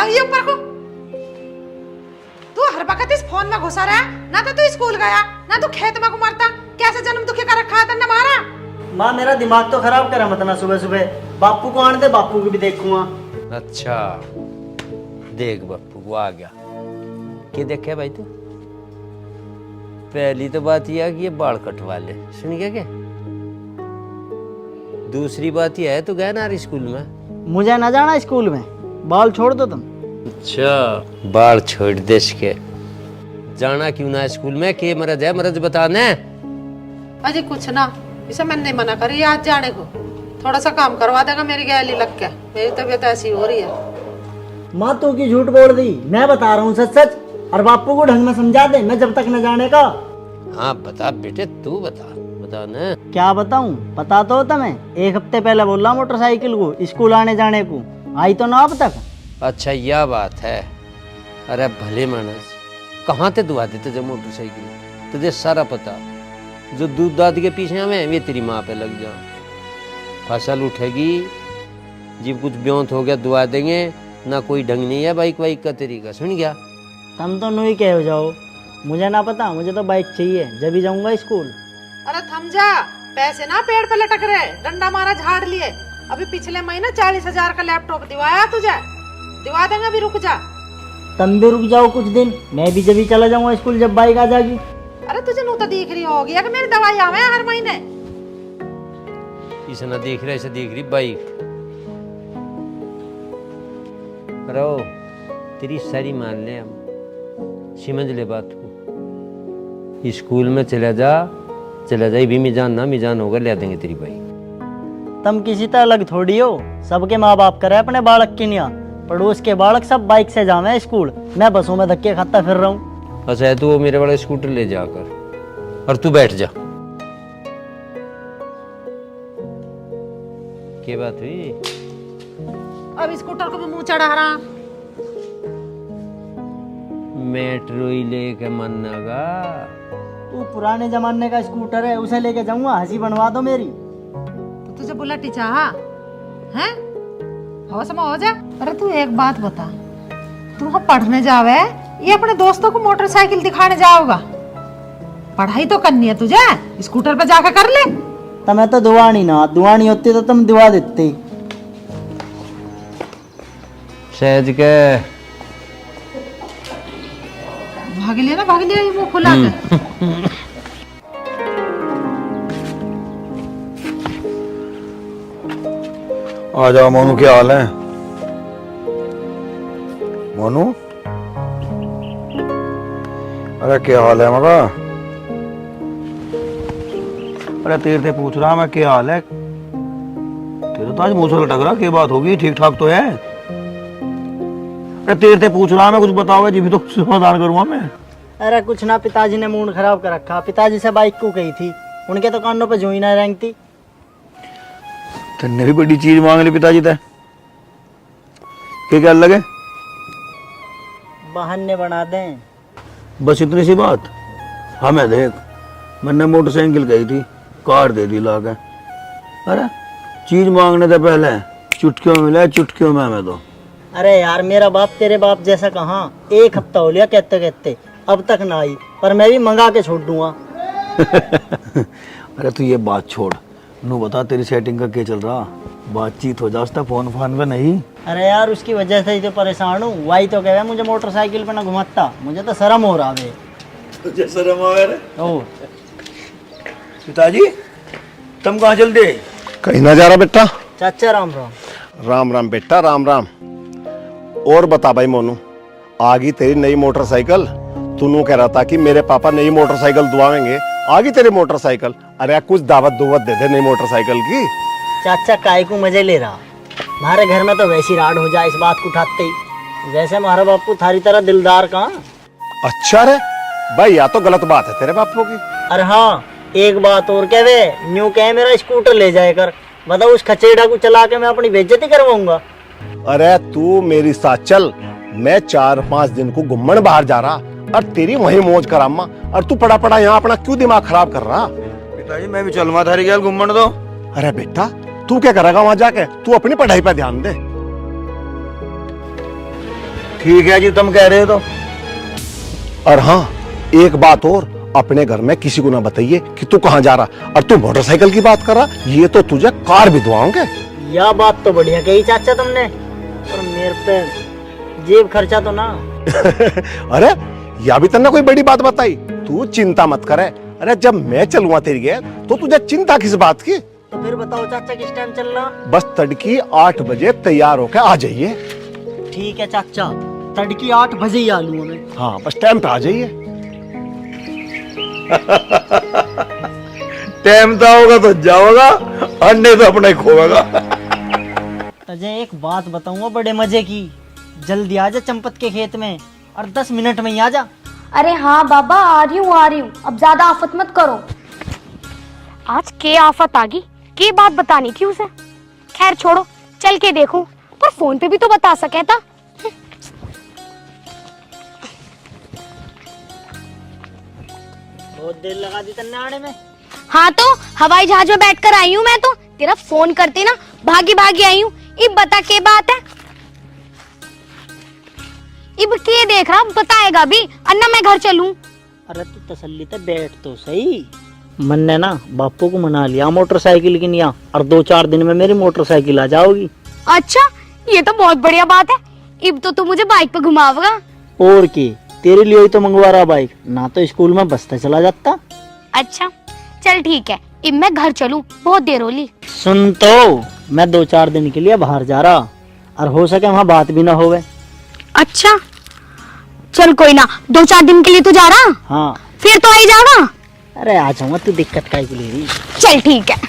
ये ऊपर को। तू हर वक्त इस फोन में घुसा रहा, ना तो तू स्कूल गया ना तू खेत में घुमाता। कैसे जन्म दुखी कर रखा है तन्ने मारा। माँ मेरा दिमाग तो खराब करा मत ना सुबह सुबह। बापू को आने दे, बापू को भी देखूंगा। अच्छा देख बापू वो आ गया। क्या देखे भाई तू? पहली तो बात यह है कि ये बाल कटवा ले, सुन गया क्या? दूसरी बात यह है तू गया ना स्कूल में? मुझे ना जाना स्कूल में, बाल छोड़ दो तुम। अच्छा बाल छोड़ दे इसके, जाना क्यों ना स्कूल में? के मरज है, मरज बताने। अजी कुछ ना, इसे मैंने नहीं मना करी आज जाने को। थोड़ा सा काम करवा देगा मेरी गैली लग के, मेरी तबीयत ऐसी हो रही है। माँ तू की झूठ बोल दी, मैं बता रहा हूँ सच सच। और बापू को ढंग में समझा दे, मैं जब तक न जाने का। हाँ बता बेटे, तू बता ना। क्या बताऊं, पता तो होता। मैं एक हफ्ते पहले बोल रहा मोटरसाइकिल को स्कूल आने जाने को, आई तो ना अब तक। अच्छा यह बात है। अरे भले मानस, कहाँ ते दुआ देते जब मोटरसाइकिल? तुझे सारा पता, जो दूध दाद के पीछे हमें वे तेरी माँ पे लग जा। फसल उठेगी, जब कुछ ब्योंत हो गया दुआ देंगे ना। कोई ढंग नहीं है बाइक वाइक का तरीका, सुन गया? तुम तो नहीं कह जाओ, मुझे ना पता, मुझे तो बाइक चाहिए, जब भी जाऊंगा स्कूल। अरे थम जा, पैसे ना पेड़ पे लटक रहे, डंडा मारा झाड़ लिए। अभी पिछले महीने 40,000 का लैपटॉप दिवाया तुझे, दिवा देंगे, अभी रुक जा। तुम भी रुक जाओ कुछ दिन, मैं भी जब भी चला जाऊंगा स्कूल जब बाइक आ जाएगी। अरे तुझे नू तो दिख रही होगी कि मेरी दवाई आवे हर महीने। इसे ना देख रहा, इसे देख रही बाइक। रो तेरी सारी मान ले, हम समझ ले बात को। स्कूल में चला जा भी, मिजान ना मिजान होगा, ले देंगे तेरी बाइक। तुम किसी तरह अलग थोड़ी हो, सबके माँ बाप करे अपने बालक की निया। पड़ोस के बालक सब बाइक से जावे स्कूल, मैं बसों में धक्के खाता फिर रहा हूँ। अच्छा है, तू वो मेरे वाला स्कूटर ले जाकर और तू बैठ जा। क्या बात हुई? अब स्कूटर को भी मुंह चढ़ा रहा। मेट्रो ही लेके मनगा। तू पुराने जमाने का स्कूटर है, उसे लेके जाऊंगा, हंसी बनवा दो मेरी। तो तुझे बुलेट ही चाहा हैं? होश में हो जा। अरे तू एक बात बता, तू वहाँ पढ़ने जावे ये अपने दोस्तों को मोटरसाइकिल दिखाने जाओगा? पढ़ाई तो करनी है तुझे, स्कूटर पे जाकर कर ले। तुम्हें तो दुआनी ना, दुआनी होती तो तुम दुआ देते। सहज के भाग लिया ये मुंह खुला कर। आ जाओ मोनू, क्या हाल है? मोनू, अरे क्या हाल है मगा? अरे तेरे से पूछ रहा मैं क्या हाल है। तेरे तो आज मुंह से लटक रहा, क्या बात होगी? ठीक ठाक तो है? अरे तेरे से पूछ रहा मैं, कुछ बताओगे जी भी तो समाधान करूंगा मैं। अरे कुछ ना, पिताजी ने मूड खराब कर रखा। पिताजी से बाइक को कही थी, उनके तो कानों पे जूई ना रेंगती। तेने भी बड़ी चीज मांग ली पिताजी से, क्या लगे? बहाने बना दें। बस इतनी सी बात? हमें देख, मैंने मोटरसाइकिल कही थी, कार दे दी ला के। अरे चीज मांगने से पहले चुटकियों मिला, चुटकियों में हमें तो। अरे यार मेरा बाप तेरे बाप जैसा कहाँ, एक हफ्ता हो लिया कहते कहते, अब तक ना आई, पर मैं भी मंगा के छोड़ दूंगा। अरे तू ये बात छोड़, नू बता तेरी सेटिंग का क्या चल रहा? बातचीत हो जाता फोन फान पे नहीं? अरे यार उसकी वजह से ही तो परेशान हूँ। वही तो कह मुझे मोटरसाइकिल पे ना घुमाता, मुझे तो शर्म हो रहा है। तुझे शर्म आ रहा है? ओ पिताजी तुम कहाँ चलते? कहीं ना जा रहा बेटा? चाचा राम राम। राम राम बेटा, राम राम। और बता भाई मोनू, आ गई तेरी नई मोटरसाइकिल? तू कह रहा था कि मेरे पापा नई मोटरसाइकिल दुआएंगे, आ गई तेरी मोटरसाइकिल? अरे कुछ दावत दुवत दे दे नई मोटरसाइकिल की। चाचा काय को मजे ले रहा, हमारे घर में तो वैसी राड हो जाए इस बात को उठाते ही। वैसे हमारा बापू थारी तरह दिलदार कहाँ। अच्छा रे भाई, या तो गलत बात है तेरे बापू की। अरे हाँ एक बात और कह वे, न्यू कह मेरा स्कूटर ले जाए कर, बताओ उस खचेड़ा को चला के मैं अपनी बेइज्जती करवाऊंगा। अरे तू मेरी साथ चल, मैं 4-5 दिन को घूमने बाहर जा रहा और तेरी वही मौज करामा, और तू पड़ा पड़ा यहाँ अपना क्यों दिमाग खराब कर रहा? पिताजी मैं भी चलूंगा थारी गैल घूमने दो। अरे बेटा तू क्या करेगा वहां जाके? तू अपनी पढ़ाई पे ध्यान दे। ठीक है जी, तुम कह रहे हो तो। और हाँ, एक बात और, अपने घर में किसी को ना बताइए कि तू कहाँ जा रहा, और तू मोटरसाइकिल की बात कर रहा, ये तो तुझे कार भी दुआओगे। यह बात तो बढ़िया कही चाचा तुमने, और मेरे पे जेब खर्चा तो ना। अरे यह भी तन्ने कोई बड़ी बात बताई, तू चिंता मत करे। अरे जब मैं चलूंगा तेरी गैर तो तुझे चिंता किस बात की। तो फिर बताओ चाचा किस टाइम चलना। बस तड़की 8 बजे तैयार होकर आ जाइए। ठीक है चाचा, तड़की 8 बजे ही आ लूंगा मैं। हाँ बस टाइम पे आ जाइए। टाइम तो होगा तो जाओगा, अंडे तो अपने खोएगा। तुझे एक बात बताऊंगा बड़े मजे की, जल्दी आ जा चंपत के खेत में और 10 मिनट में ही आ जा। अरे हाँ बाबा, आ रही हूँ, अब ज्यादा आफत मत करो। आज के आफत आ गई, के बात बतानी थी उसे। खैर छोड़ो, चल के देखूं, पर फोन पे भी तो बता सके था। बहुत देर लगा दी तन्ने आने में। हाँ तो हवाई जहाज में बैठकर आई हूँ मैं तो, तेरा फोन करते ना भागी भागी आई हूँ। इब बता के बात है, इब के देख रहा, बताएगा भी अन्ना मैं घर चलूं। अरे तू तसल्ली से बैठ तो सही। मन ने ना बापू को मना लिया मोटरसाइकिल की निया, और 2-4 दिन में मेरी मोटरसाइकिल आ जाओगी। अच्छा, ये तो बहुत बढ़िया बात है। इब तो तू मुझे बाइक पे घुमाओगा। और की, तेरे लिए ही तो मंगवा रहा बाइक, ना तो स्कूल में बस से चला जाता। अच्छा चल ठीक है, इब मैं घर चलूं, बहुत देर हो ली। सुन तो, मैं 2-4 दिन के लिए बाहर जा रहा, और हो सके वहाँ बात भी ना होवे। अच्छा चल कोई ना, 2-4 दिन के लिए तू जा रहा? हाँ। फिर तो आ ही जाओगा। अरे आ जाऊंगा, तू दिक्कत काहे की ले रही। चल ठीक है।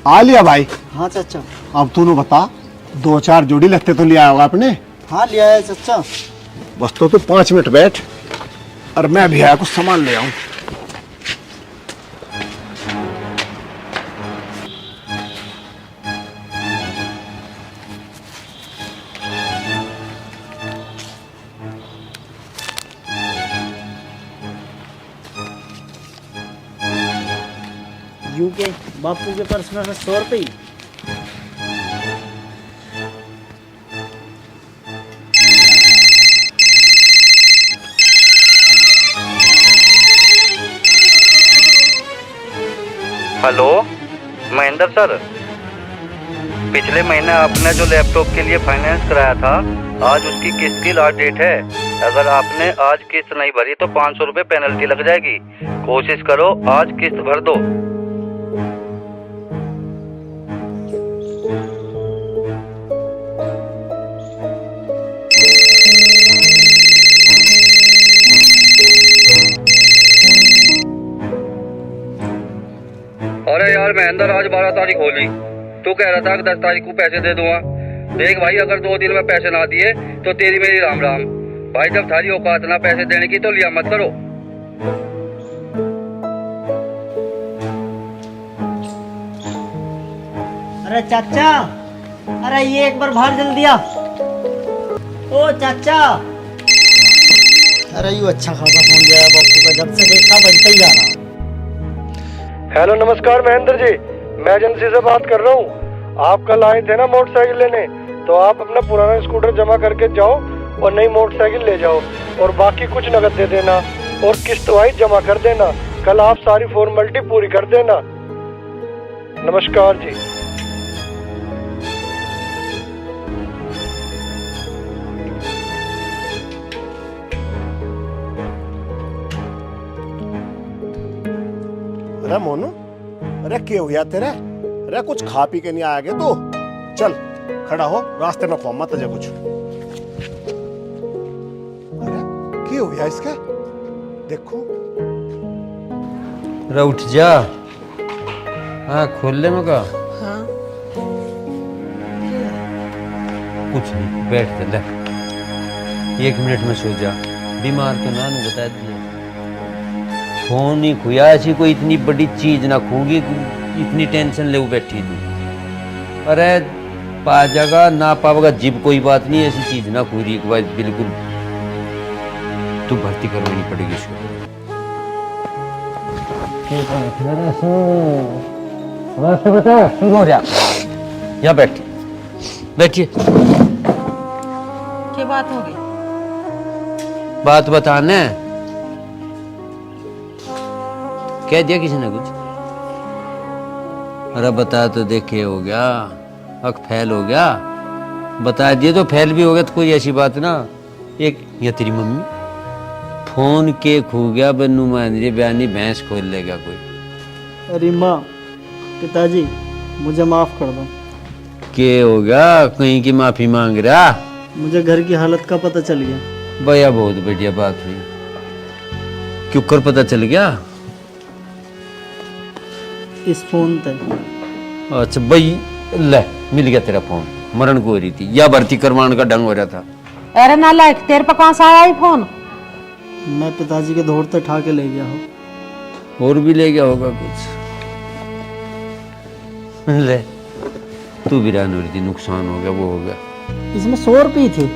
आ लिया भाई। हाँ चाचा। अब तूने बता, 2-4 जोड़ी लगते तो लिया होगा आपने। हाँ लिया है चाचा। बस तो तू 5 मिनट बैठ, और मैं भी आया कुछ सामान ले आऊं। यू के बापू के पर्स में 100 रुपये। हेलो महेंद्र सर, पिछले महीने आपने जो लैपटॉप के लिए फाइनेंस कराया था, आज उसकी किस्त की लास्ट डेट है। अगर आपने आज किस्त नहीं भरी तो 500 रुपये पेनल्टी लग जाएगी। कोशिश करो आज किस्त भर दो। अरे यार महेंद्र, आज 12 तारीख होली, तू कह रहा था कि 10 तारीख को पैसे दे दूंगा। देख भाई, अगर 2 दिन में पैसे ना दिए तो तेरी मेरी राम राम। भाई जब थारी औकात ना पैसे देने की तो लिया मत करो। अरे चाचा, अरे ये एक बार बाहर जल्दी आ। ओ चाचा। अरे यू अच्छा खासा फोन गया बापू का, जब से देखा बजता ही जा रहा। हेलो नमस्कार महेंद्र जी, मैं एजेंसी से बात कर रहा हूँ। आप कल आए थे ना मोटरसाइकिल लेने, तो आप अपना पुराना स्कूटर जमा करके जाओ और नई मोटरसाइकिल ले जाओ, और बाकी कुछ नकद दे देना और किस्त वाइज जमा कर देना। कल आप सारी फॉर्मेलिटी पूरी कर देना। नमस्कार जी। अरे मोनू, अरे क्या हुआ तेरा? अरे कुछ खा पी के नहीं आएगा तो चल खड़ा हो, रास्ते में खो मत तुझे कुछ। अरे क्या हो गया इसका? देखो अरे उठ जा। हाँ खोल ले मगा। हाँ कुछ नहीं, बैठ जा ले। 1 मिनट में सो जा। बीमार तो नानू बता दिया। फोन ही खुया, ऐसी कोई इतनी बड़ी चीज ना खूगी, इतनी टेंशन ले बैठी तू। अरे पा जाएगा ना पावेगा जिब कोई बात नहीं, ऐसी चीज ना खूरी एक बार बिल्कुल। तू भर्ती करवानी पड़ेगी इसको। बता शुरू हो जा। यहाँ बैठ, बैठिए। क्या बात हो गई? बात बताने कह दिया किसी ने कुछ? अरे बता तो देखे हो गया, अक फैल हो गया। बता दिए तो फैल भी हो गया, तो कोई ऐसी बात ना। एक या तेरी मम्मी फोन के खो गया, बन्नू मांझी बयानी भैंस खोल लेगा कोई। अरे माँ, पिताजी मुझे माफ कर दो। के हो गया, कहीं की माफी मांग रहा? मुझे घर की हालत का पता चल गया। भैया बहुत बढ़िया बात हुई। क्यों कर पता चल गया? इस फोन पे। अच्छा भाई ले मिल गया तेरा फोन। मरण को हो रही थी या भर्ती करवाने का ढंग हो रहा था। अरे नालायक, तेरे पे कहाँ से आया ही फोन? मैं पिताजी के दौड़ते ठा के ले गया हूँ। और भी ले गया होगा कुछ। ले तू भी रहने रही थी, नुकसान हो गया वो हो गया। इसमें 100 रुपये थे।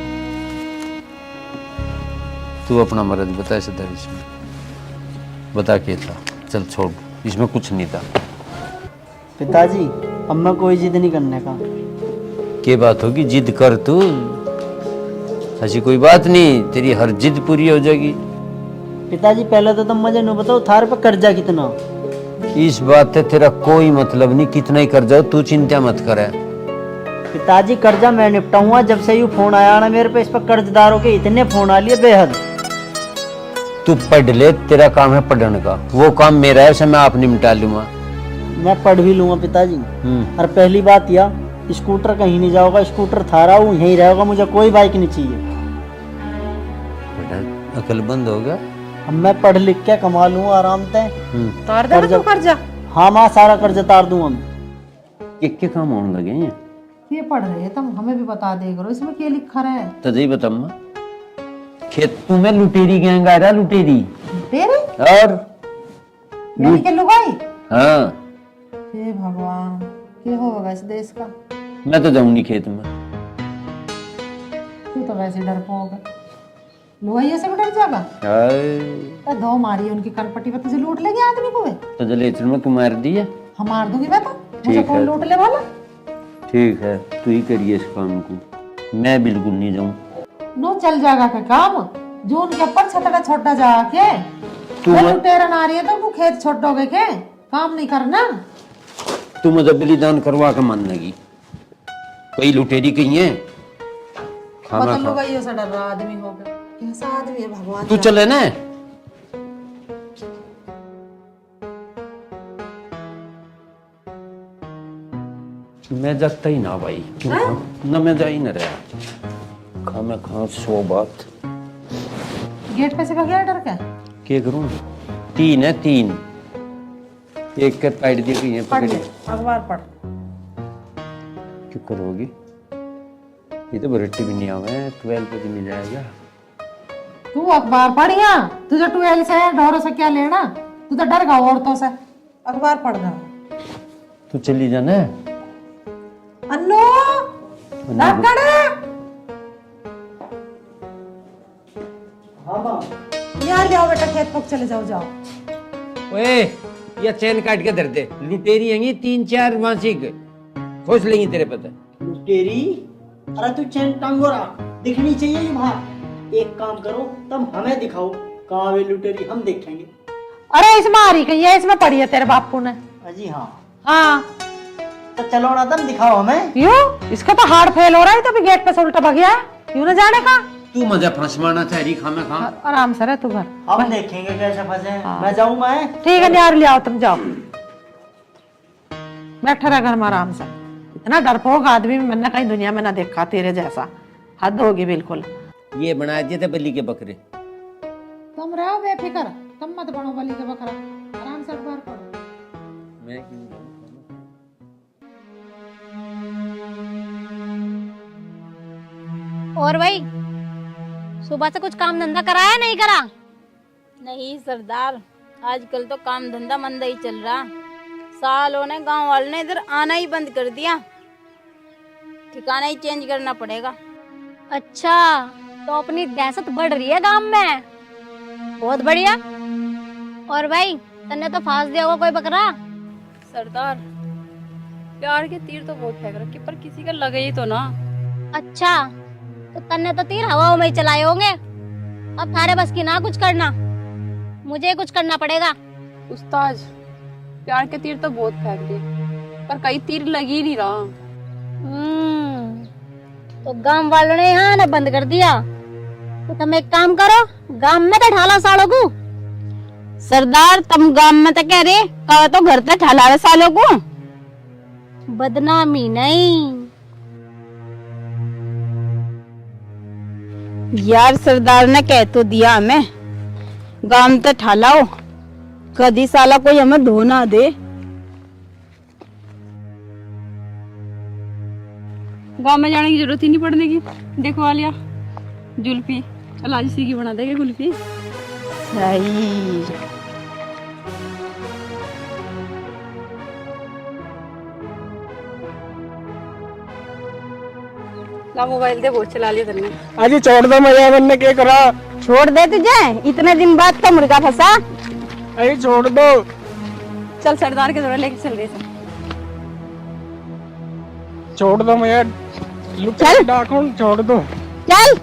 तू अपना मर्द बता इधर, इसमें बता क्या था? चल छोड़, इसमें कुछ नहीं था। पिताजी अब मैं कोई जिद नहीं करने का। क्या बात होगी, जिद कर तू। ऐसी कोई बात नहीं, तेरी हर जिद पूरी हो जाएगी। पिताजी पहले तो तुम मुझे न बताओ थारे पे कर्जा कितना? इस बात से तेरा कोई मतलब नहीं, कितना ही कर जाओ तू चिंता मत करे। पिताजी कर्जा मैं निपटाऊंगा। जब से यू फोन आया ना मेरे पे, इस पर कर्जदारों के इतने फोन आ लिए बेहद। तू पढ़ ले, तेरा काम है पढ़ने का, वो काम मेरा है, उसे मैं आप निपटा लूंगा। मैं पढ़ भी लूंगा पिताजी। और पहली बात यह, स्कूटर कहीं नहीं जाओगा, स्कूटर थारा हूँ यहीं रहेगा, मुझे कोई बाइक नहीं चाहिए। बेटा अकल बंद हो गया। अब मैं पढ़ लिख के कमा लूंगा आराम से। तार दे तू कर्जा। हाँ माँ, सारा कर्जा तार दूंगा मैं। के काम होने लगे हैं? ये पढ़ रहे हैं, तुम हमें भी बता दे करो इसमें क्या लिखा है। तो जी बता अम्मा, खेत में लुटेरी गैंग आ रहा, लुटेरी। तेरे और यानी के लुगाई? हाँ हे भगवान, क्या होगा इस देश का? मैं तो जाऊंगी खेत में। तू तो वैसे डरपोक है, लुगाई से भी डर जाएगा। तो दो मारी उनकी कनपट्टी पे, तुझे लूट लेंगे आदमी को वे। तो जलेचर में क्यों मार दी है? हम मार दूंगी मैं, तो मुझे ठीक कौन है। लूट ले वाला? ठीक है, तू ही करिए इस काम को, मैं बिल्कुल नहीं जाऊं। नो चल जाएगा का काम, जो उनके ऊपर छतड़ा छोटा जाके तू लुटेरा ना रही है तो तू खेत छोड़ोगे के? काम नहीं करना। तू मुझे बलिदान करवा के मान लगी। कई लुटेरी कही है खाना पता खा। लुगाइयों से डर रहा आदमी होगा, कैसा आदमी है भगवान तू जाने। चले ना। मैं जाता ही ना भाई, क्यों ना मैं जा ही ना रहा। खा मैं खा 100 बात। गेट पे से का गया डर के? क्या करूं? 3 है 3, एक कर काट दी गई है पढ़ पकड़ी। ले, अखबार पढ़। क्यों करोगी? ये तो बरट्टी भी नहीं आवे, 12 पे मिल जाएगा। तू अखबार पढ़िया, तुझे 12 से ढोरों से क्या लेना? तू तो डर गा औरतों से। अखबार पढ़ रहा। तू चली जाना। अन्नू डकड़। हाँ माँ। यार जाओ बेटा, खेत पक चले जाओ। जाओ ओए ये चैन काट के धर दे, लुटेरी हैंगी 3-4 मासिक खोज लेंगी तेरे पता। लुटेरी? अरे तू चैन टांगो रख, दिखनी चाहिए ये बाहर। एक काम करो, तुम हमें दिखाओ कहाँ वे लुटेरी, हम देखेंगे। अरे इसमें आ रही कहीं है, इसमें पड़ी है तेरे बापू ने। अजी हाँ, हाँ तो चलो ना, तुम दिखाओ हमें। क्यों? इसका तो हार्ट फेल हो रहा है, तो भी गेट पे से उल्टा भाग गया। क्यों ना जाने का? तू मजा फंसवाना था री खामे खा। आराम से रह तू घर। हम देखेंगे कैसे फंसे। मैं जाऊँ मैं? ठीक है, यार ले आओ, तुम जाओ। बैठा रहा घर में आराम से। इतना डरपोक आदमी मैंने कहीं दुनिया में ना देखा तेरे जैसा। हद होगी बिल्कुल। ये बना दिए थे बलि के बकरे। तुम रहो बेफिक्र, तुम मत बनो बलि के बकरा, आराम से अखबार पढ़ो। मैं क्यों और भाई सुबह से कुछ काम धंधा कराया नहीं करा? नहीं सरदार, आजकल तो काम धंधा मंदा ही चल रहा। सालों ने गांव वालों ने इधर आना ही बंद कर दिया। ठिकाना ही चेंज करना पड़ेगा। अच्छा, तो अपनी दहशत बढ़ रही है गांव में। बहुत बढ़िया। और भाई तन्ने तो फांस दिया होगा कोई बकरा? सरदार, प्यार के तीर तो बहुत फेंक रखे पर किसी का लगे ही तो ना। अच्छा, तो तन्ने तो तीर हवाओं में ही चलाए होंगे। अब थारे बस की ना कुछ करना, मुझे कुछ करना पड़ेगा। उस्ताद, प्यार के तीर तो बहुत फेंक दिए पर कई तीर लग ही नहीं रहा। तो गांव वालों ने यहाँ ना बंद कर दिया, तो तुम एक काम करो, गांव में तो ढाला सालों को। सरदार, तुम गांव में तो कह रहे कहा तो घर तक ढलावे सालों को। बदनामी नहीं। यार सरदार ने कह तो दिया हमें गांव में तो ठालाओ, कदी साला कोई हमें धो ना दे। गांव में जाने की जरूरत ही नहीं पड़ने की। देखो आलिया, जुल्फी अलाजी सी की बना देगा कुल्फी। सही। ला मोबाइल दे, बहुत चला लिया तुमने। अजी छोड़ दो, मजा बनने के करा। छोड़ दे तुझे, इतने दिन बाद तो मुर्गा फंसा। अजी छोड़ दो। चल सरदार के दौरे लेके चल रही है। छोड़ दो मैं चल डाकू, छोड़ दो। चल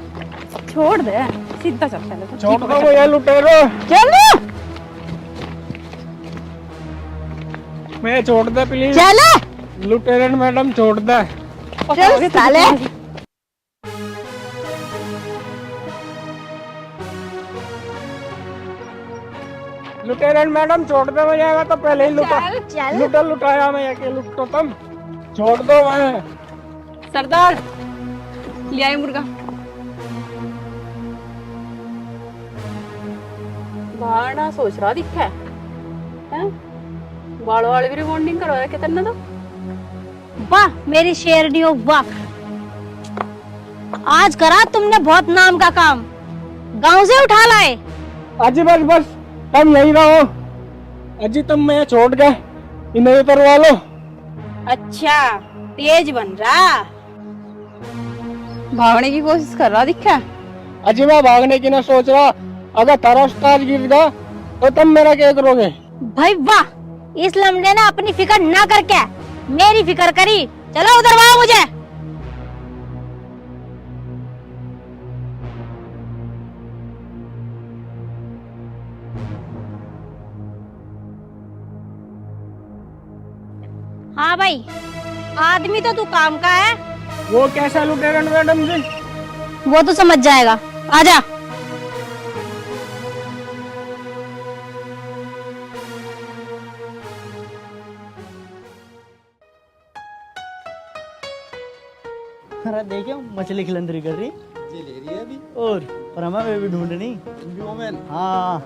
छोड़ दे, सीधा चल पहले। छोड़ दो मैं लुटेरो। चल मैं छोड़ दे प्लीज। चल लुटेरन मैडम छोड़ दे। चल साले। लुटेरन मैडम छोड़ दे, मैं आएगा तो पहले ही लुटा। चल लुटाया मैं के लुटो तुम। छोड़ दो मैं। सरदार ले आए मुर्गा। बाड़ा सोच रहा दिखा है, बालों वाले भी रिबॉन्डिंग करवा रखे तेने तो। वाह मेरी शेरनियों वाह, आज करा तुमने बहुत नाम का काम, गांव से उठा लाए। अजी बस बस, तुम यहीं रहो। अजी तुम मैं छोड़ गए, इन्हें उतरवा लो। अच्छा तेज बन रहा, भागने की कोशिश कर रहा दिखा। अजी मैं भागने की ना सोच रहा, अगर तारा उस्ताद गिर गया तो तुम मेरा क्या करोगे? भाई वाह, इस लमड़े ने अपनी फिक्र ना करके मेरी फिक्र करी। चलो उधरवाओ मुझे। हाँ भाई, आदमी तो तू काम का है। वो कैसा लुटेरन मैडम जी? वो तो समझ जाएगा, आजा। अरे देखियो मछली खिलंदरी कर रही जी, ले रही है अभी। और हमें भी ढूंढनी। हाँ।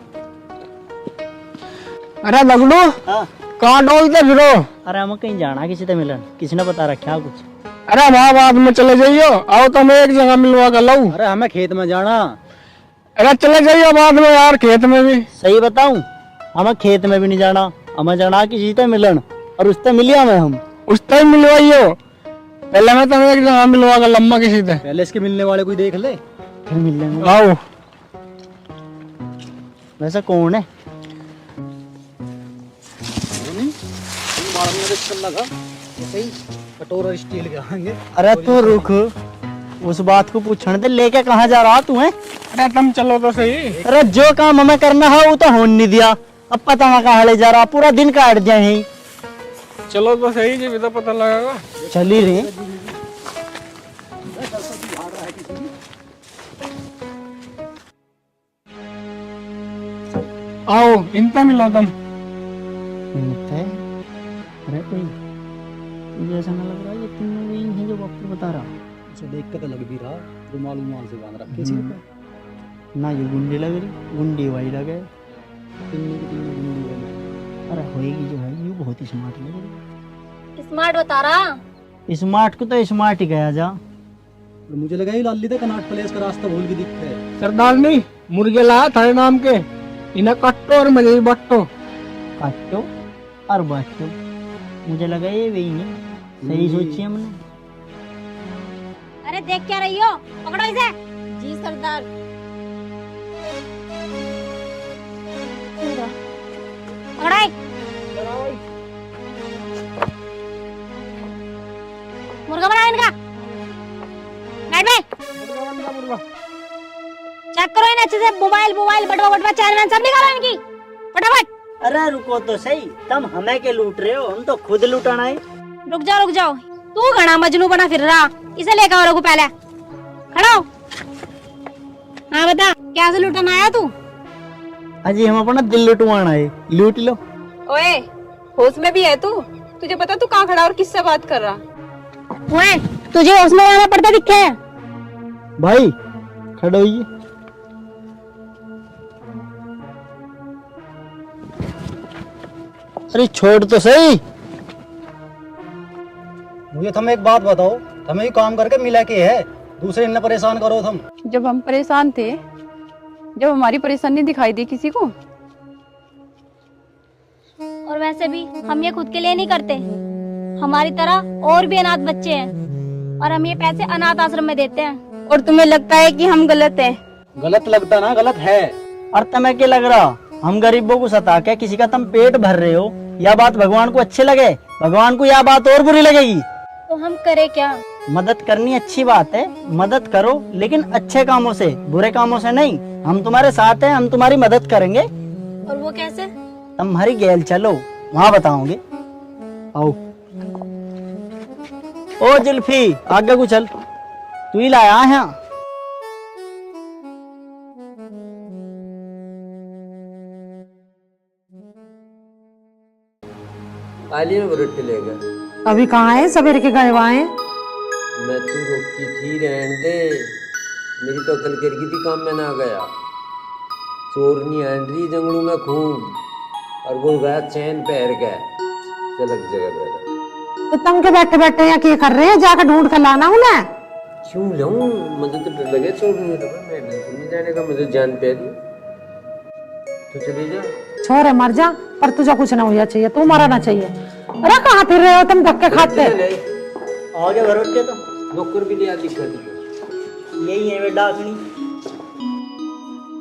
अरे लगड़ू, हाँ। कहाँ डोलते फिरो? अरे हमें कहीं जाना, किसी से मिलन, किसी ने बता रखा कुछ। अरे वहाँ बाद में चले जाइयो, आओ तो मैं एक जगह मिलवा कर लाऊं। अरे हमें खेत में जाना। अरे चले जाइयो बाद में यार, खेत में भी। सही बताऊं, हमें खेत में भी नहीं जाना, हमें जाना किसी से मिलन, और उससे मिलिया में हम उस टाइम मिलवाइयो। पहले मैं तुम्हें एक जगह मिलवा कर लम्बा किसी से। पहले इसके मिलने वाले कोई देख ले, फिर मिल लेंगे। आओ। वैसे कौन है? कटोरा स्टील के आएंगे। अरे तू रुक, उस बात को पूछने दे, लेके कहाँ जा रहा तू है? अरे तुम चलो तो सही। अरे जो काम हमें करना है वो तो होने नहीं दिया, अब पता ना कहाँ ले जा रहा, पूरा दिन काट दिया यहीं। चलो तो सही जी, भी तो पता लगेगा। चल ही रहे। आओ इनसे मिलो तुम। अरे कोई मुझे ऐसा ना लग रहा ये तीनों वही हैं जो बापू बता रहा। उसे देख के तो लग भी रहा रुमाल उमाल से बांध रखे सिर पे। ना ये गुंडी लग रही, गुंडी वही लगे। तीनों की तीनों गुंडी वाली। अरे होएगी जो है ये बहुत ही स्मार्ट लग रही। स्मार्ट बता रहा। स्मार्ट को तो स्मार्ट ही गया जा। और मुझे लगा ये लाली तक कनाट प्लेस का रास्ता भूल के दिखता है। सरदार नहीं मुर्गे लाया थाने नाम के, इन्हें कट्टो और मुझे बट्टो। काटो और बाटो, मुझे लगा ये वही है। सही सोची हमने। अरे देख क्या रही हो, पकड़ो इसे। जी सरदार। पकड़ाई। मुर्गा बनाओ इनका। बैठ में चेक करो इन अच्छे से। मोबाइल बटवा चैनल सब निकालो इनकी फटाफट। अरे रुको तो सही, तुम हमें के लूट रहे हो, हम तो खुद लूटाना है। रुक जाओ। तू घना मजनू बना फिर रहा, इसे लेकर आओ। पहले खड़ा हो। हाँ बता, क्या से लूटना आया तू? अजी हम अपना दिल लुटवाना है, लूट लो। ओए, होश में भी है तू? तुझे पता तू कहाँ खड़ा और किससे बात कर रहा? ओए, तुझे होश में आना पड़ता दिखे है? भाई खड़े होइए। अरे छोड़ तो सही। मुझे तुम एक बात बताओ, हमें ही काम करके मिला के है, दूसरे इन्हें परेशान करो तुम। जब हम परेशान थे, जब हमारी परेशानी दिखाई दी किसी को। और वैसे भी हम ये खुद के लिए नहीं करते, हमारी तरह और भी अनाथ बच्चे हैं और हम ये पैसे अनाथ आश्रम में देते हैं। और तुम्हें लगता है कि हम गलत हैं? गलत लगता ना, गलत है। और तुम्हें क्या लग रहा हम गरीबों को सता के किसी का तुम पेट भर रहे हो? यह बात भगवान को अच्छी लगे? भगवान को यह बात और बुरी लगेगी। तो हम करें क्या? मदद करनी अच्छी बात है, मदद करो, लेकिन अच्छे कामों से, बुरे कामों से नहीं। हम तुम्हारे साथ हैं, हम तुम्हारी मदद करेंगे। और वो कैसे? तुम्हारी गैल चलो, वहाँ बताओगे। आओ। ओ जुल्फी, आगे को चल, तू ही लाया है। आलिया में रोटी लेगा। अभी कहाँ है? सवेरे के गए हुआ है। मैं तू रोकी थी रहने दे, मेरी तो अकल कर गई थी, काम में ना गया। चोरनी आन रही जंगलों में खूब, और वो गया चैन पहर के चलक जगह पर। तो तुम के बैठे बैठे यहाँ क्या कर रहे हैं? जाकर ढूंढ कर लाना उन्हें। क्यों लाऊं? मुझे तो डर लगे चोरनी तो मैं बिल्कुल नहीं जाने का, मुझे जान पे दी। तो चली जा। छोरे मर जा, पर तुझे कुछ ना होना चाहिए, तू मरना चाहिए। अरे कहाँ फिर रहे हो तुम धक्के खाते? आगे भरोटे तो नौकर भी लिया दिक्कत यही है वे डाकनी।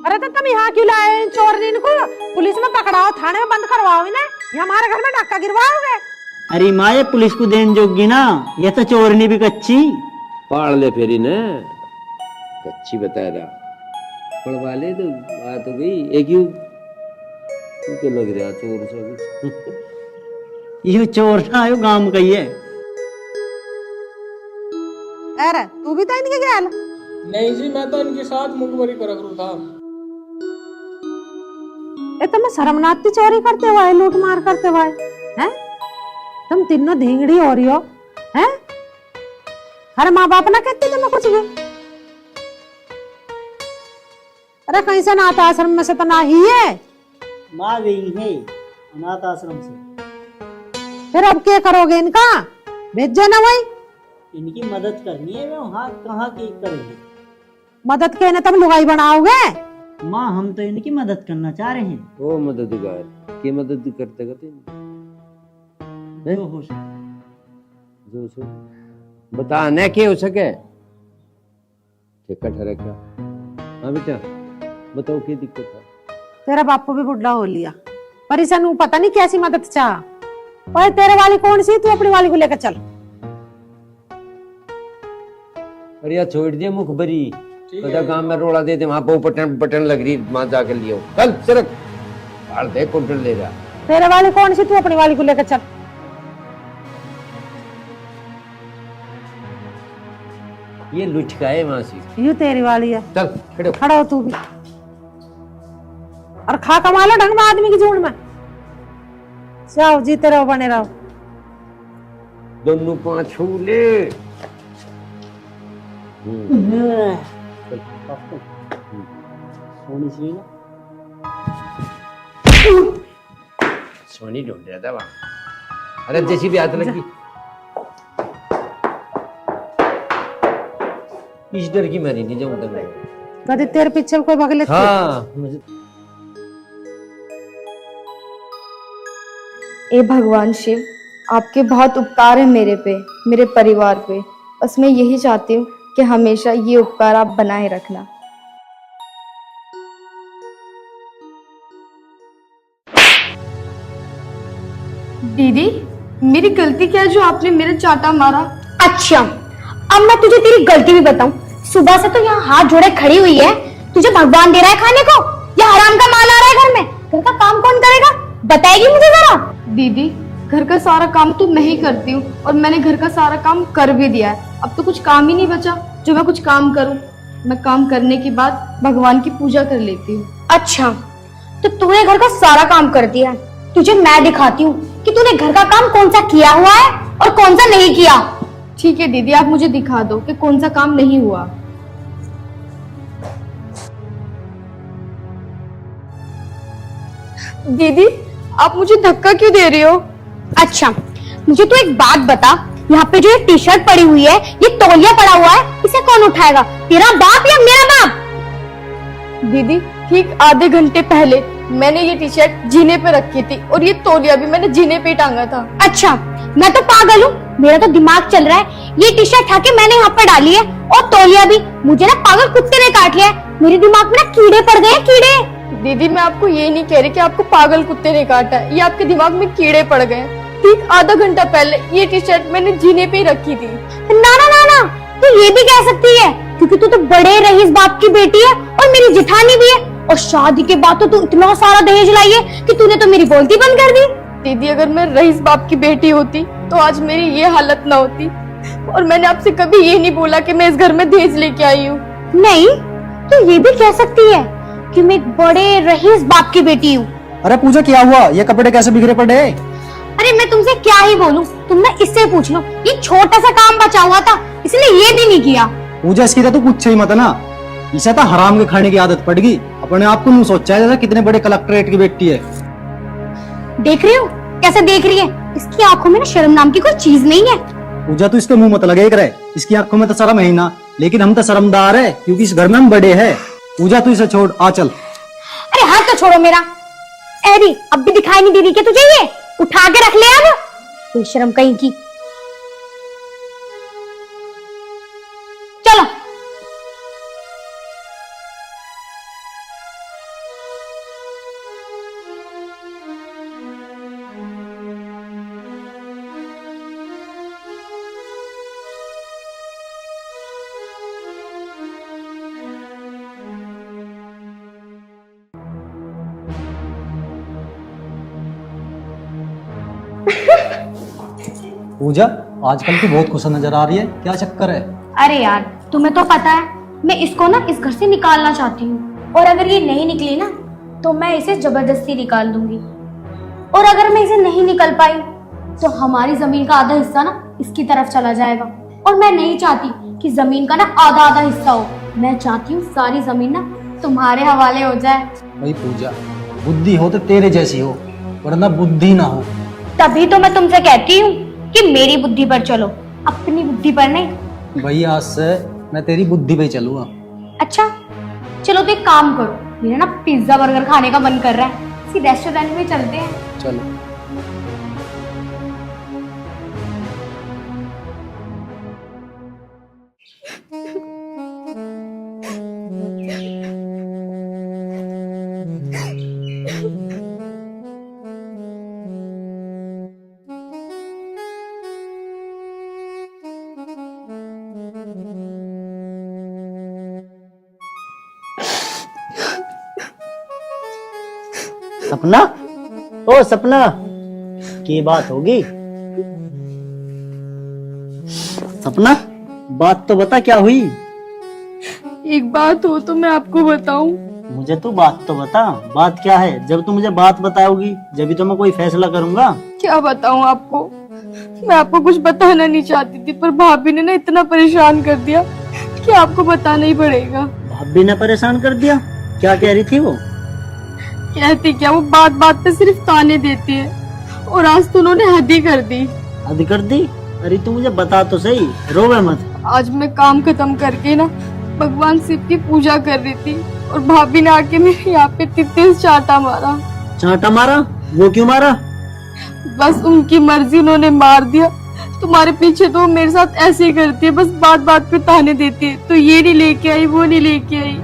अरे तो तुम यहाँ क्यों लाए चोरनी को? पुलिस में पकड़ाओ, थाने में बंद करवाओ इन्हें। ये हमारे घर में डाका गिरवाओगे? अरे माँ, ये पुलिस को देन जोगी ना, ये तो चोरनी भी कच्ची। पाड़ ले फेरी ने कच्ची बता रहा, पड़वा ले तो बात हो गई। एक यू तू तो लग रहा चोर सा। ये चोर ना आयो, गांव का ही है। अरे तू भी तो इनके गैल? नहीं जी, मैं तो इनके साथ मुखबरी कर रहा था। ये तुम शर्मनाक चोरी करते हुए, लूट मार करते हुए हैं? तुम तीनों धींगड़ी हो रही हो हैं? हर माँ बाप ना कहते तुम्हें कुछ भी? अरे कहीं से अनाथ आश्रम में से तो ना ही है। माँ गई है अनाथ आश्रम से। फिर अब क्या करोगे इनका? भेजो ना वही। इनकी मदद करनी है, वे वहाँ कहाँ की करेंगे? मदद के ना तुम लुगाई बनाओगे? माँ हम तो इनकी मदद करना चाह रहे हैं। ओ मददगार की मदद करते करते जो हो सके। जो सो बता न क्या हो सके। ठेका ठहरा क्या? हाँ बेटा बताओ क्या दिक्कत है? तेरा बापू भी बुढ़ा हो लिया, पर इसे नू पता नहीं कैसी मदद चाह। और तेरे वाली कौन सी? तू अपनी वाली को लेकर चल। अरे यार छोड़ दिया मुखबरी, पता गांव में रोड़ा देते, वहां पर बटन बटन लग रही, वहां जाकर लियो। चल सरक, फाड़ दे कुंटल ले रहा। तेरे वाली कौन सी? तू अपनी वाली को लेकर चल। ये लुचका है वहां से। यू तेरी वाली है। चल खड़े हो। खड़ा हो तू भी, और खा कमा लो ढंग में आदमी की झूठ में। जाओ जीते रहो, बने रहो। दोनों पांच छूले। सोनी ढूंढ रहा था वहां। अरे जैसी भी हाथ लगी, इस डर की मैं नहीं जाऊंगा मैं। कभी तेरे पीछे कोई भाग लेते? हाँ ए भगवान शिव, आपके बहुत उपकार है मेरे पे, मेरे परिवार पे। बस मैं यही चाहती हूँ कि हमेशा ये उपकार आप बनाए रखना। दीदी, मेरी गलती क्या है जो आपने मेरे चाटा मारा? अच्छा, अब मैं तुझे तेरी गलती भी बताऊं। सुबह से तो यहाँ हाथ जोड़े खड़ी हुई है, तुझे भगवान दे रहा है खाने को या हराम का माल आ रहा है घर में? घर का काम कौन करेगा, बताएगी मुझे जरा? दीदी, घर का सारा काम तो मैं ही करती हूँ और मैंने घर का सारा काम कर भी दिया है। अब तो कुछ काम ही नहीं बचा जो मैं कुछ काम करूँ। मैं काम करने के बाद भगवान की पूजा कर लेती हूँ। अच्छा, तो तूने घर का सारा काम कर दिया है, तुझे मैं दिखाती हूँ कि तूने घर का काम कौन सा किया हुआ है और कौन सा नहीं किया। ठीक है दीदी, आप मुझे दिखा दो कि कौन सा काम नहीं हुआ। दीदी, आप मुझे धक्का क्यों दे रही हो? अच्छा, मुझे तो एक बात बता, यहाँ पे जो ये टी शर्ट पड़ी हुई है, ये तौलिया पड़ा हुआ है, इसे कौन उठाएगा, तेरा बाप या मेरा बाप? दीदी, ठीक आधे घंटे पहले मैंने ये टी शर्ट जीने पे रखी थी और ये तौलिया भी मैंने जीने पे टांगा था। अच्छा, मैं तो पागल हूँ, मेरा तो दिमाग चल रहा है। ये टी शर्ट उठा के मैंने यहाँ पर डाली है और तौलिया भी मुझे ना पागल कुत्ते ने काट लिया है। मेरे दिमाग में ना कीड़े पड़ गए, कीड़े। दीदी, मैं आपको ये नहीं कह रही कि आपको पागल कुत्ते ने काटा है, ये आपके दिमाग में कीड़े पड़ गए। ठीक आधा घंटा पहले ये टी शर्ट मैंने जीने पे रखी थी। ना ना ना ना, तू ये भी कह सकती है क्योंकि तू तो बड़े रईस बाप की बेटी है और मेरी जिठानी भी है, और शादी के बाद तो तू इतना सारा दहेज लाई है कि तूने तो मेरी बोलती बंद कर दी। दीदी, अगर मैं रईस बाप की बेटी होती तो आज मेरी ये हालत ना होती, और मैंने आपसे कभी ये नहीं बोला कि मैं इस घर में दहेज लेके आई हूँ। नहीं, तू ये भी कह सकती है कि मैं एक बड़े रईस बाप की बेटी हूँ। अरे पूजा, क्या हुआ? ये कपड़े कैसे बिखरे पड़े? अरे मैं तुमसे क्या ही बोलूं, तुम ना इससे पूछ लो। ये छोटा सा काम बचा हुआ था इसलिए ये भी नहीं किया। पूजा, इसकी तो पूछ ही मत ना, इसे तो हराम के खाने की आदत पड़ गई। अपने आप को नहीं सोचा है जैसे कितने बड़े कलेक्टरेट की बेटी है। देख रही हो कैसे देख रही है? इसकी आंखों में ना शर्म नाम की कोई चीज नहीं है। पूजा, तू इसके मुंह मत लगे करे, इसकी आंखों में तो शर्म है ही ना, लेकिन हम तो शर्मदार है क्योंकि इस घर में हम बड़े हैं। पूजा, तू इसे छोड़, आ चल। अरे हाथ तो छोड़ो मेरा। एरी, अब भी दिखाई नहीं दे रही क्या तुझे? ये उठा के रख ले अब, बेशरम कहीं की। चलो। पूजा, आजकल तू बहुत खुश नजर आ रही है, क्या चक्कर है? अरे यार, तुम्हें तो पता है मैं इसको ना इस घर से निकालना चाहती हूँ, और अगर ये नहीं निकली ना तो मैं इसे जबरदस्ती निकाल दूंगी, और अगर मैं इसे नहीं निकल पाई तो हमारी जमीन का आधा हिस्सा ना इसकी तरफ चला जाएगा, और मैं नहीं चाहती कि जमीन का ना आधा आधा हिस्सा हो। मैं चाहती हूँ सारी जमीन ना तुम्हारे हवाले हो जाए। भाई पूजा, बुद्धि हो तो तेरे जैसी हो, वरना बुद्धि ना हो। तभी तो मैं तुमसे कहती हूँ कि मेरी बुद्धि पर चलो, अपनी बुद्धि पर नहीं। भाई, आज से मैं तेरी बुद्धि पे चलूंगा। अच्छा चलो, तो एक काम करो, मेरा ना पिज्जा बर्गर खाने का मन कर रहा है, किसी रेस्टोरेंट में चलते हैं। चलो। सपना, ओ सपना, की बात होगी? सपना, बात तो बता, क्या हुई? एक बात हो तो मैं आपको बताऊं? मुझे तो बात तो बता, बात क्या है? जब तू मुझे बात बताओगी जब तो मैं कोई फैसला करूंगा। क्या बताऊं आपको? मैं आपको कुछ बताना नहीं चाहती थी, पर भाभी ने ना इतना परेशान कर दिया कि आपको बताना ही पड़ेगा। भाभी ने परेशान कर दिया? क्या कह रही थी वो? कहती क्या, वो बात बात पे सिर्फ ताने देती है, और आज तो उन्होंने हद ही कर दी। हद कर दी? अरे तू मुझे बता तो सही, रोवे मत। आज मैं काम खत्म करके ना भगवान शिव की पूजा कर रही थी, और भाभी ने आके मेरे यहाँ पे तेज चाटा मारा। चाटा मारा? वो क्यों मारा? बस उनकी मर्जी, उन्होंने मार दिया। तुम्हारे पीछे तो वो मेरे साथ ऐसे ही करती है, बस बात बात पे ताने देती है, तो ये नहीं लेके आई, वो नहीं लेके आई।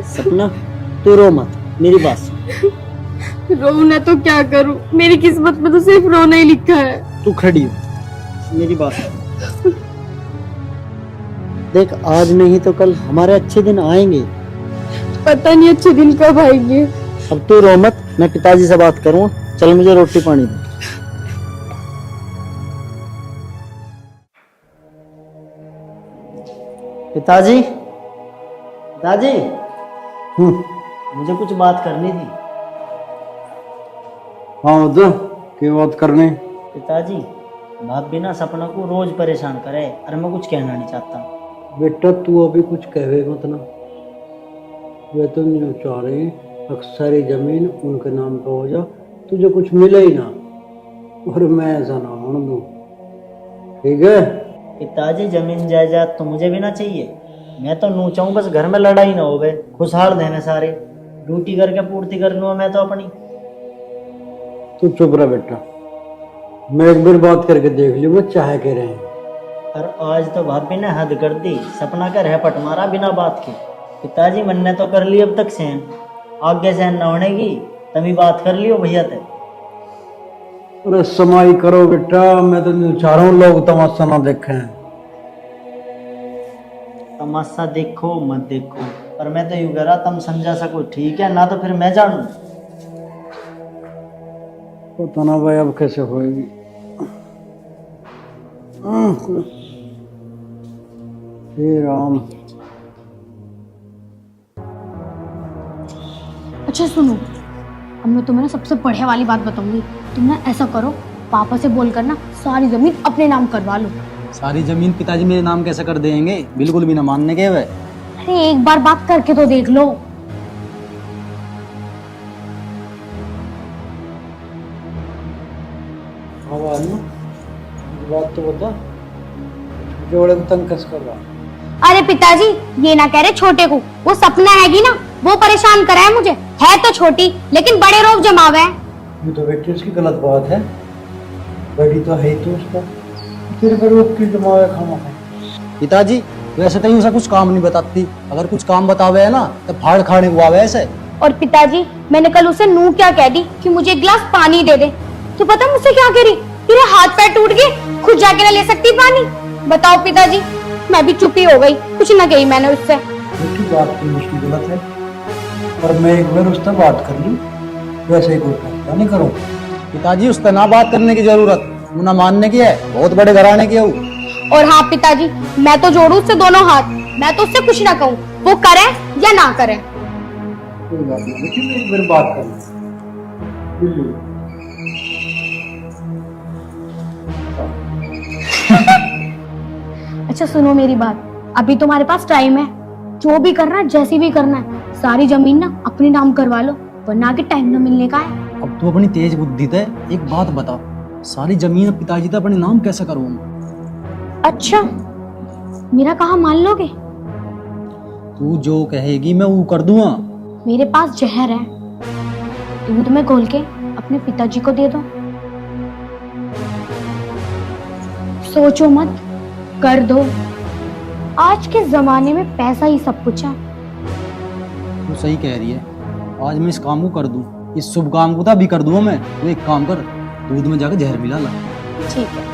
सपना तू रो मत, मेरी बात सुन। रोना तो क्या करूं, मेरी किस्मत में तो सिर्फ रोना ही लिखा है। तू खड़ी हो, मेरी बात सुन। देख, आज नहीं तो कल हमारे अच्छे दिन आएंगे। पता नहीं अच्छे दिन कब आएंगे। अब तू रो मत, मैं पिताजी से बात करूँ। चल मुझे रोटी पानी दे। पिताजी, पिताजी, मुझे कुछ बात करनी थी। हाँ उधर क्या बात करने? पिताजी, भाभी ना सपना को रोज परेशान करे, और मैं कुछ कहना नहीं चाहता। बेटा तू अभी कुछ कहे मत ना, वे तो नहीं चाह रहे अक्सर जमीन उनके नाम पे हो जा, तुझे कुछ मिले ही ना, और मैं ऐसा ना होने दूं, ठीक है? पिताजी, जमीन जायदाद तो मुझे भी ना चाहिए। मैं तो नू चाहूँ बस घर में लड़ाई ना होवे, खुशहाल देने सारे, ड्यूटी करके पूर्ति कर लूँ मैं तो अपनी। तू चुप रह बेटा, मैं एक बार बात करके देख लियो वो चाहे कह रहे हैं। और आज तो भाभी ने हद कर दी, सपना का रहपट मारा बिना बात के। पिताजी, मन ने तो कर ली अब तक सहन, आगे सहन न होने की तभी बात कर लियो भैया ते। अरे समाई करो बेटा, मैं तो नहीं चाह रहा हूँ लोग तमाशा ना देखें। तमाशा देखो मत देखो, पर मैं तो यूं कह रहा तुम समझा सको ठीक है, ना तो फिर मैं जानू। पता ना भाई अब कैसे होएगी। हे राम। अच्छा सुनो, अब मैं तुम्हें ना सबसे बढ़िया वाली बात बताऊंगी। तुम ना ऐसा करो, पापा से बोलकर ना सारी जमीन अपने नाम करवा लो। सारी जमीन पिताजी मेरे नाम कैसे कर देंगे, बिल्कुल भी ना मानने के वे। अरे एक बार बात करके तो देख लो। बात तो बता, जोड़े को तंग कस कर रहा। अरे पिताजी, ये ना कह रहे छोटे को, वो सपना हैगी ना, वो परेशान करा है मुझे। है तो छोटी लेकिन बड़े रोब जमावे है। ये तो बेटी उसकी गलत बात है, बड़ी तो है ही तो उसका, तेरे पर रोक की जमावे खामा है। पिताजी वैसे तो उसे कुछ काम नहीं बताती, अगर कुछ काम बतावे है ना तो फाड़ खाने हुआ वैसे। और पिताजी, मैंने कल उसे नू क्या कह दी कि मुझे एक गिलास पानी दे दे, तो पता मुझसे क्या कह रही? तेरे हाथ पैर टूट गए, खुद जाके ना ले सकती पानी? बताओ पिताजी, मैं भी चुप ही हो गई, कुछ ना कही मैंने उससे। बात तो उसकी गलत है, पर मैं एक बार उससे बात कर ली, वैसे ही कोई फैसला नहीं करूँ। पिताजी उससे ना बात करने की जरूरत, ना मानने की है, बहुत बड़े घराने की है वो। और हाँ पिताजी, मैं तो जोड़ू उससे दोनों हाथ, मैं तो उससे कुछ ना कहूँ, वो करे या ना करे। कोई बात नहीं, लेकिन एक बार बात कर ली। अच्छा सुनो मेरी बात, अभी तुम्हारे पास टाइम है, जो भी करना है, जैसी भी करना है, सारी जमीन ना अपने नाम करवा लो, वरना आगे टाइम न मिलने का है। अब तू अपनी तेज बुद्धि थे एक बात बता, सारी जमीन पिताजी तो अपने नाम कैसे करूँ? अच्छा, मेरा कहा मान लोगे? तू जो कहेगी मैं वो कर दूंगा। मेरे पास जहर है, दूध में घोल के अपने पिताजी को दे दो। सोचो मत, कर दो। आज के जमाने में पैसा ही सब कुछ है। तू सही कह रही है, आज मैं इस काम को कर दूं, इस शुभ काम को तो अभी कर दूंगा मैं। तू एक काम कर, दूध में जाकर जहर मिला ला। ठीक है।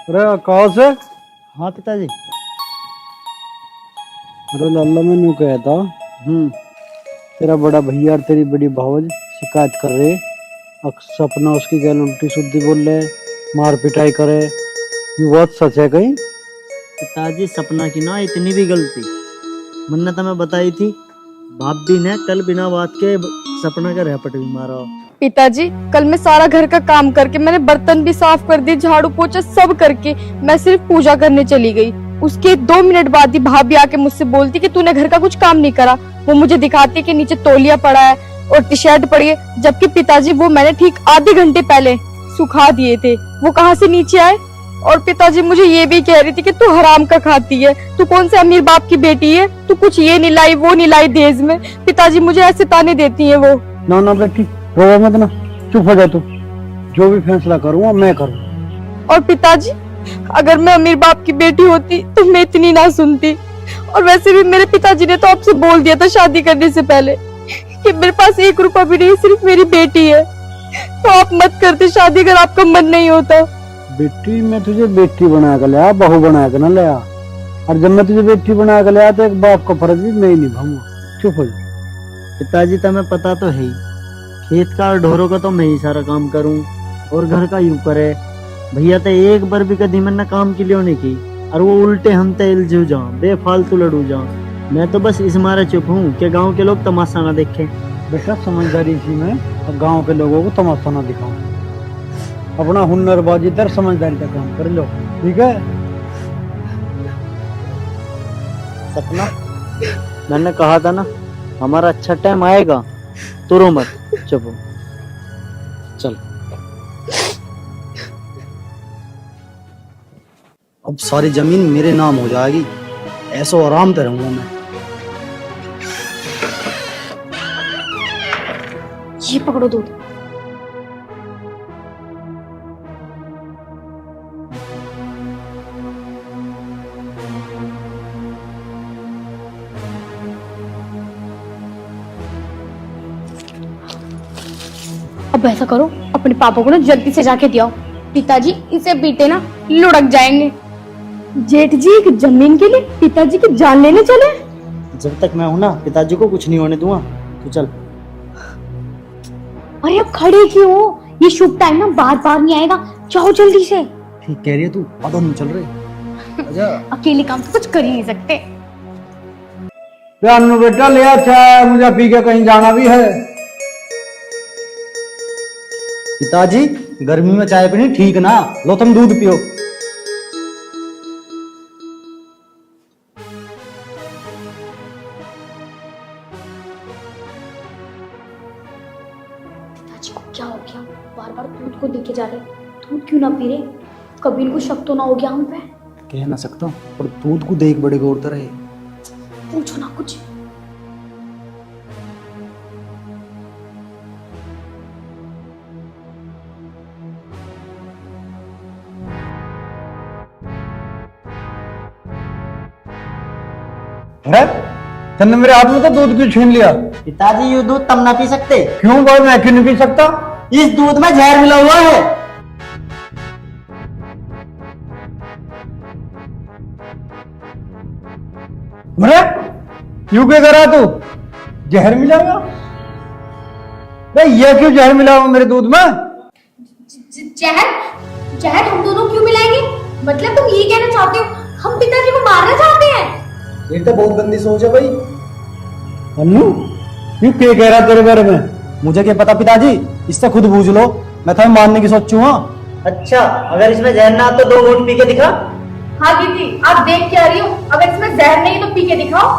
अरे आकाश है? हाँ पिताजी। अरे लाला मैंने कहा था तेरा बड़ा भैया और तेरी बड़ी भावज शिकायत कर रहे, सपना उसकी गैल उल्टी सुद्धी बोल रहे, मार पिटाई करे। ये बात सच है कहीं? पिताजी सपना की ना इतनी भी गलती मन्नत हमें बताई थी, भाभी ने कल बिना बात के सपना का रैपट भी मारा। पिताजी कल मैं सारा घर का काम करके, मैंने बर्तन भी साफ कर दिए, झाड़ू पोछा सब करके मैं सिर्फ पूजा करने चली गई। उसके 2 मिनट बाद ही भाभी आके मुझसे बोलती कि तूने घर का कुछ काम नहीं करा। वो मुझे दिखाती कि नीचे तौलिया पड़ा है और टी शर्ट पड़ी है, जबकि पिताजी वो मैंने ठीक आधे घंटे पहले सुखा दिए थे, वो कहाँ से नीचे आए। और पिताजी मुझे ये भी कह रही थी कि तू हराम का खाती है, तू कौन से अमीर बाप की बेटी है, तू कुछ ये नहीं लाई वो नहीं लाई दहेज में। पिताजी मुझे ऐसे ताने देती है वो। ना ना बेटी रो मत ना, चुप हो जा तू, जो भी फैसला करूंगा मैं करूँ। और पिताजी अगर मैं अमीर बाप की बेटी होती तो मैं इतनी ना सुनती। और वैसे भी मेरे पिताजी ने तो आपसे बोल दिया था शादी करने से पहले कि मेरे पास 1 रुपया भी नहीं, सिर्फ मेरी बेटी है, तो आप मत करते शादी अगर आपका मन नहीं होता। बेटी मैं तुझे बेटी बना कर लिया, बहू बना कर ना लिया, और जब मैं तुझे बेटी बना कर लिया तो एक बाप का फर्ज भी मैं ही निभाऊंगा। चुप हो जा। पिताजी तुम्हें पता तो है ही, खेत का और ढोरों का तो मैं ही सारा काम करूं और घर का यूं करे। भैया तो एक बार भी कभी मैंने काम की लियो नहीं की, और वो उल्टे हम तो इलझू जाऊं, बेफालतू लड़ू जाऊं। मैं तो बस इस मारे चुप हूँ कि गांव के लोग तमाशा ना देखें। बेटा समझदारी थी मैं, और गांव के लोगों को तमाशा ना दिखाऊं। अपना हुनरबाजी तर समझदारी का काम कर लो, ठीक है? सपना मैंने कहा था ना हमारा अच्छा टाइम आएगा, तो रो मत, चुप हो। चल अब सारी जमीन मेरे नाम हो जाएगी, ऐसो आराम से रहूंगा मैं। ये पकड़ो दूध। अब ऐसा करो अपने पापा को ना जल्दी से जाके दियो, पिताजी इसे पीटे ना लुढ़क जाएंगे। जेठ जी एक जमीन के लिए पिताजी की जान लेने चले। जब तक मैं हूं ना पिताजी को कुछ नहीं होने दूंगा, तो चल। अरे अब खड़े क्यों हो, ये शुभ टाइम ना बार बार नहीं आएगा, जाओ जल्दी से। ठीक कह रही है तू, आधा नहीं चल रहे। आजा। अकेले काम तो कुछ कर ही नहीं सकते। बेटा ले अच्छा, मुझे पी के कहीं जाना भी है। पिताजी गर्मी में चाय पीनी ठीक ना, लो तुम दूध पियो। पिताजी को क्या हो गया, बार बार दूध को देखे जा रहे, दूध क्यों ना पी रहे, कभी इनको शक तो ना हो गया हम पे। कह ना सकता, पर दूध को देख बड़े गौर से रहे। पूछो ना कुछ। अरे तन्ने मेरे हाथ में तो दूध क्यों छीन लिया? पिताजी ये दूध तुम ना पी सकते। क्यों भाई, मैं क्यों नहीं पी सकता? इस दूध में जहर मिला हुआ है। अरे यूं क्या करा तू? जहर मिला हुआ? भाई ये क्यों जहर मिला हुआ मेरे दूध में? जहर जहर हम दोनों क्यों मिलाएंगे? मतलब तुम ये कहना चाहते हो हम पिताजी को मारना चाहते हैं? ये तो बहुत गंदी सोच है भाई। अन्नू ये क्या कह रहा तेरे बारे में? मुझे क्या पता पिताजी, इससे खुद बूझ लो, मैं तुम्हें मारने की सोचूं। हाँ अच्छा अगर इसमें जहर ना तो 2 घूंट पी के दिखा। हाँ दीदी आप देख क्या रही हो, अगर इसमें जहर नहीं तो पी के दिखाओ।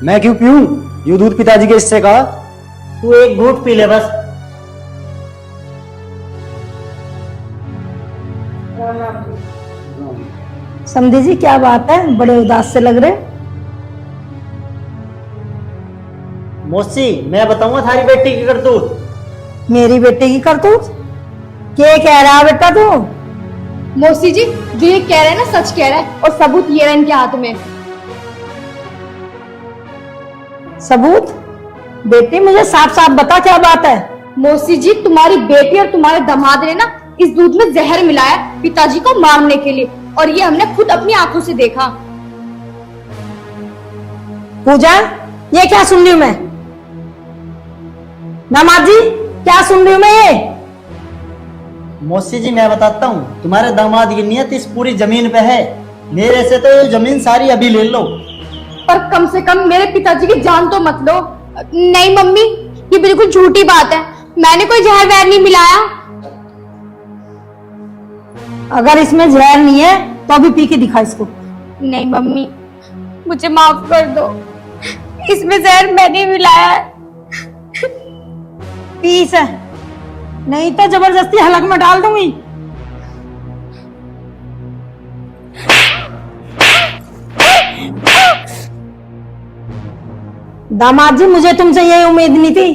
मैं क्यों पीऊं? ये दूध पिताजी के हिस्से का। तू 1 घूंट पी ले बस। समझी जी क्या बात है, बड़े उदास से लग रहे। मौसी मैं बताऊंगा थारी बेटी की करतूत। मेरी बेटे की करतूत? क्या कह रहा है बेटा तू? मौसी जी जो ये कह रहे हैं ना सच कह रहा है, और सबूत ये रहा इनके हाथ में। सबूत? बेटी मुझे साफ साफ बता क्या बात है। मौसी जी, तुम्हारी बेटी और तुम्हारे दामाद ने ना इस दूध में जहर मिलाया पिताजी को मारने के लिए, और ये हमने खुद अपनी आंखों से देखा। पूजा, ये क्या सुन रही हूँ मैं? दामाद जी, क्या सुन रही हूँ मैं ये? मौसी जी मैं बताता हूँ, तुम्हारे दामाद की नियत इस पूरी जमीन पे है। मेरे से तो ये जमीन सारी अभी ले लो। पर कम से कम मेरे पिताजी की जान तो मत लो। नहीं मम्मी, ये बिल्कुल झूठी बात है, मैंने कोई जहर वहर नहीं मिलाया। अगर इसमें जहर नहीं है तो अभी पी के दिखा इसको। नहीं मम्मी, मुझे माफ कर दो, इसमें जहर मैंने मिलाया है। पी इसे, नहीं तो जबरदस्ती हलक में डाल दूंगी। दामाद जी, मुझे तुमसे यही उम्मीद नहीं थी।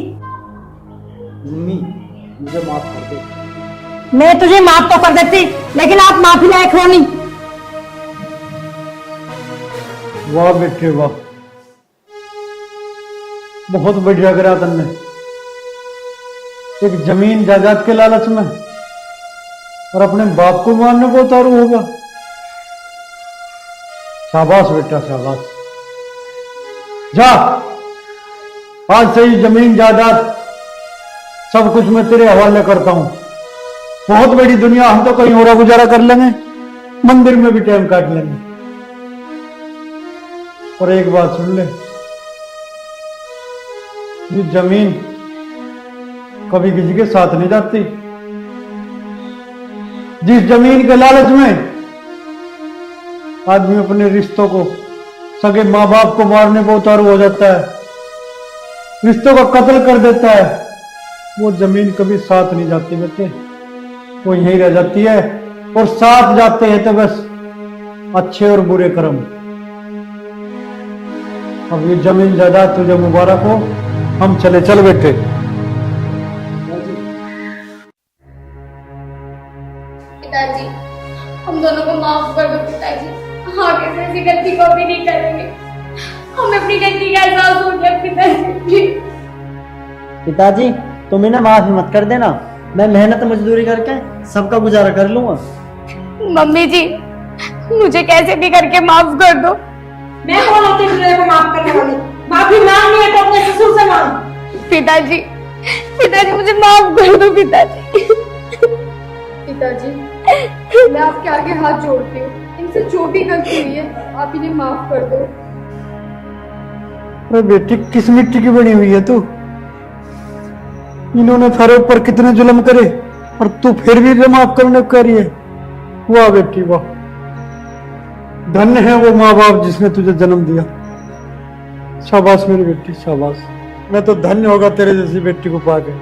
मम्मी मुझे माफ कर दो। मैं तुझे माफ तो कर देती, लेकिन आप माफी लायक हो नहीं। वाह बेटे वाह, बहुत बढ़िया करा तुमने। एक जमीन जायदाद के लालच में और अपने बाप को मारने को उतारू होगा। शाबाश बेटा शाबाश। जा, आज से ही जमीन जायदाद सब कुछ मैं तेरे हवाले करता हूं। बहुत बड़ी दुनिया, हम तो कहीं और गुजारा कर लेंगे, मंदिर में भी टाइम काट लेंगे। और एक बात सुन ले, ये जमीन कभी किसी के साथ नहीं जाती। जिस जमीन के लालच में आदमी अपने रिश्तों को, सगे माँ बाप को मारने को उतारू हो जाता है, रिश्तों का कत्ल कर देता है, वो जमीन कभी साथ नहीं जाती बेटे, वो यहीं रह जाती है। और साथ जाते हैं तो बस अच्छे और बुरे कर्म। अब ये जमीन जायदाद तुझे मुबारक हो, हम चले, चल बेटे। पिताजी, हम दोनों को माफ कर दो पिताजी, आगे से ऐसी गलती को भी नहीं करेंगे। हमें अपनी गलती का एहसास हो गया पिताजी। पिताजी तुम इन्हें माफी मत कर देना, मैं मेहनत मजदूरी करके सबका गुजारा कर लूंगा। मम्मी जी, मुझे कैसे भी करके माफ कर दो। मैं कौन होती हूँ तुझे को माफ करने वाली? माफी मांगनी है तो अपने ससुर से मांग। पिताजी, पिताजी मुझे माफ कर दो पिताजी। पिताजी, मैं आपके आगे हाथ जोड़ती हूँ, इनसे जो भी गलती हुई है आप इन्हें माफ कर दो। अरे बेटी, किस मिट्टी की बनी हुई है तू? इन्होंने तेरे ऊपर कितने जुल्म करे और तू फिर भी माफ करने को कह रही है। वाह बेटी वाह, धन्य है वो माँ बाप जिसने तुझे जन्म दिया। शाबाश मेरी बेटी शाबाश, मैं तो धन्य होगा तेरे जैसी बेटी को पाके।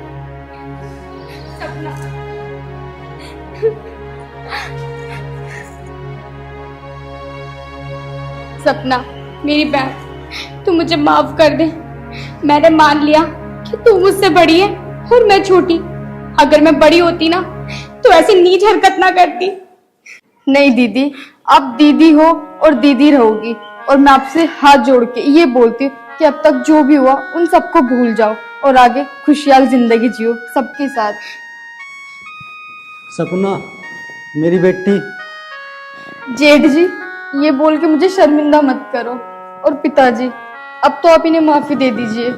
सपना, मेरी बहन, तू मुझे माफ कर दे। मैंने मान लिया कि तू मुझसे बड़ी है और मैं छोटी। अगर मैं बड़ी होती ना तो ऐसी नीच हरकत ना करती। नहीं दीदी, आप दीदी हो और दीदी रहोगी, और मैं आपसे हाथ जोड़ के ये बोलती हूँ कि अब तक जो भी हुआ उन सबको भूल जाओ और आगे खुशहाल जिंदगी जियो सबके साथ। सपना मेरी बेटी। जेठ जी, ये बोल के मुझे शर्मिंदा मत करो। और पिताजी, अब तो आप इन्हें माफी दे दीजिए।